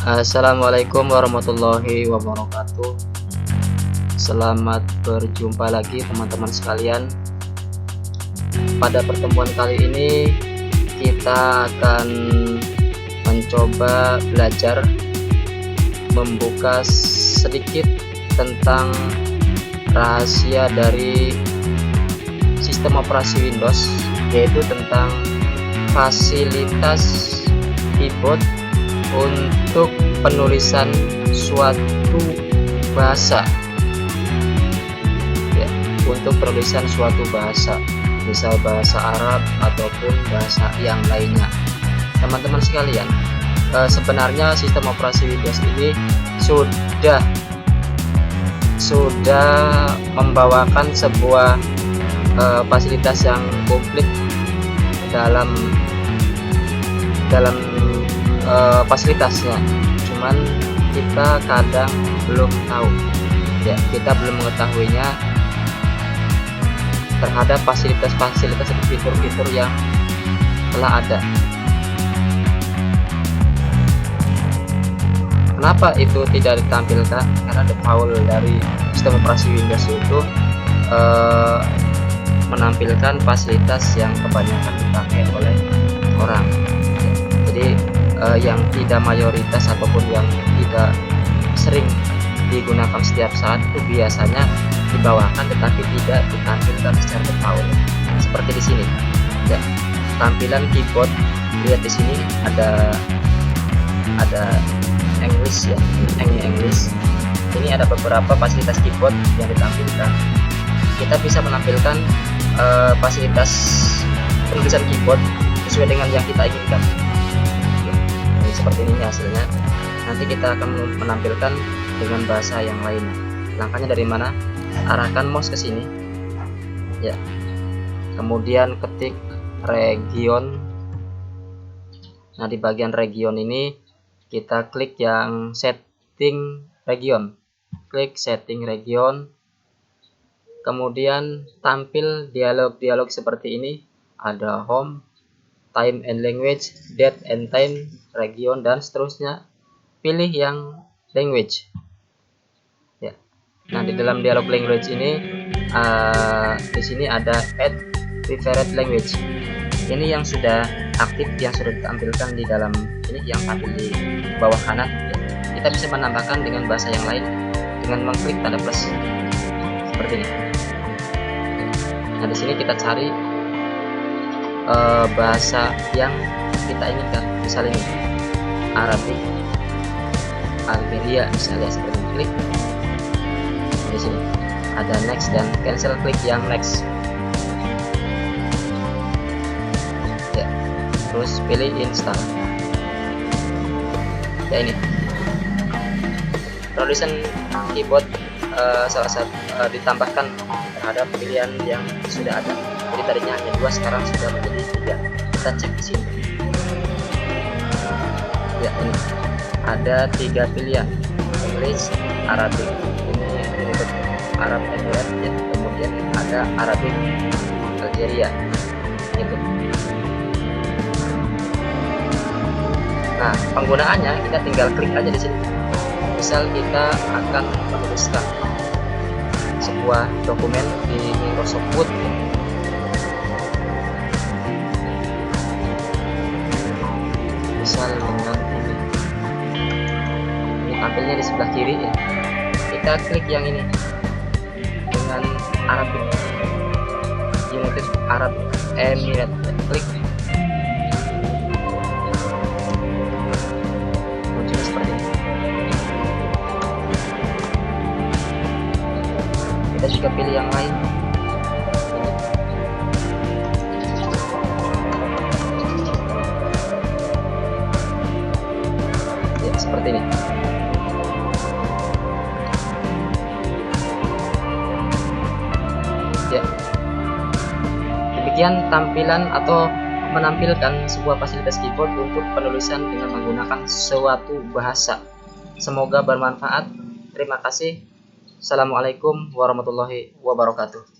Assalamualaikum warahmatullahi wabarakatuh. Selamat berjumpa lagi teman-teman sekalian. Pada pertemuan kali ini kita akan mencoba belajar membuka sedikit tentang rahasia dari sistem operasi Windows, yaitu tentang fasilitas keyboard untuk penulisan suatu bahasa, ya, untuk penulisan suatu bahasa, misal bahasa Arab ataupun bahasa yang lainnya. Teman-teman sekalian, sebenarnya sistem operasi Windows ini sudah membawakan sebuah fasilitas yang komplit dalam fasilitasnya, cuman kita kadang belum tahu, ya, kita belum mengetahuinya terhadap fasilitas dan fitur-fitur yang telah ada. Kenapa itu tidak ditampilkan? Karena default dari sistem operasi Windows itu menampilkan fasilitas yang kebanyakan dipakai oleh orang. Jadi yang tidak mayoritas ataupun yang tidak sering digunakan setiap saat itu biasanya dibawakan tetapi tidak ditampilkan secara default. Seperti di sini, ya, tampilan keyboard. Lihat di sini ada English, ya, English. Ini ada beberapa fasilitas keyboard yang ditampilkan. Kita bisa menampilkan fasilitas penulisan keyboard sesuai dengan yang kita inginkan. Seperti ini hasilnya. Nanti kita akan menampilkan dengan bahasa yang lain. Langkahnya dari mana? Arahkan mouse ke sini, ya, kemudian ketik region. Nah, di bagian region ini kita klik yang setting region, klik setting region, kemudian tampil dialog-dialog seperti ini. Ada home, time and language, date and time, region, dan seterusnya. Pilih yang language, ya. Nah, di dalam dialog language ini di sini ada add preferred language. Ini yang sudah aktif, yang sudah ditampilkan di dalam ini, yang tampil di bawah kanan, ya. Kita bisa menambahkan dengan bahasa yang lain dengan mengklik tanda plus seperti ini. Nah, di sini kita cari bahasa yang kita inginkan, misalnya ini Arabik, Algeria misalnya, seperti ini. Klik di sini ada next dan cancel, klik yang next, ya, terus pilih install, ya. Ini penulisan keyboard salah satu ditambahkan terhadap pilihan yang sudah ada. Jadi tadinya hanya 2, sekarang sudah menjadi 3. Kita cek di sini, ya. Ini ada 3 pilihan, English, Arabic. Ini untuk Arab Emirat, ya. Kemudian ada Arabic Algeria, itu. Nah, penggunaannya kita tinggal klik aja di sini. Misal kita akan menuliskan sebuah dokumen di Microsoft Word, ya. Misal dengan ini tampilnya di sebelah kiri, ya. Kita klik yang ini dengan Arabic, United Arab Emirates, ya. Klik, muncul seperti ini. Kita juga pilih yang lain. Seperti ini. Ya. Demikian tampilan atau menampilkan sebuah fasilitas keyboard untuk penulisan dengan menggunakan suatu bahasa. Semoga bermanfaat. Terima kasih. Assalamualaikum warahmatullahi wabarakatuh.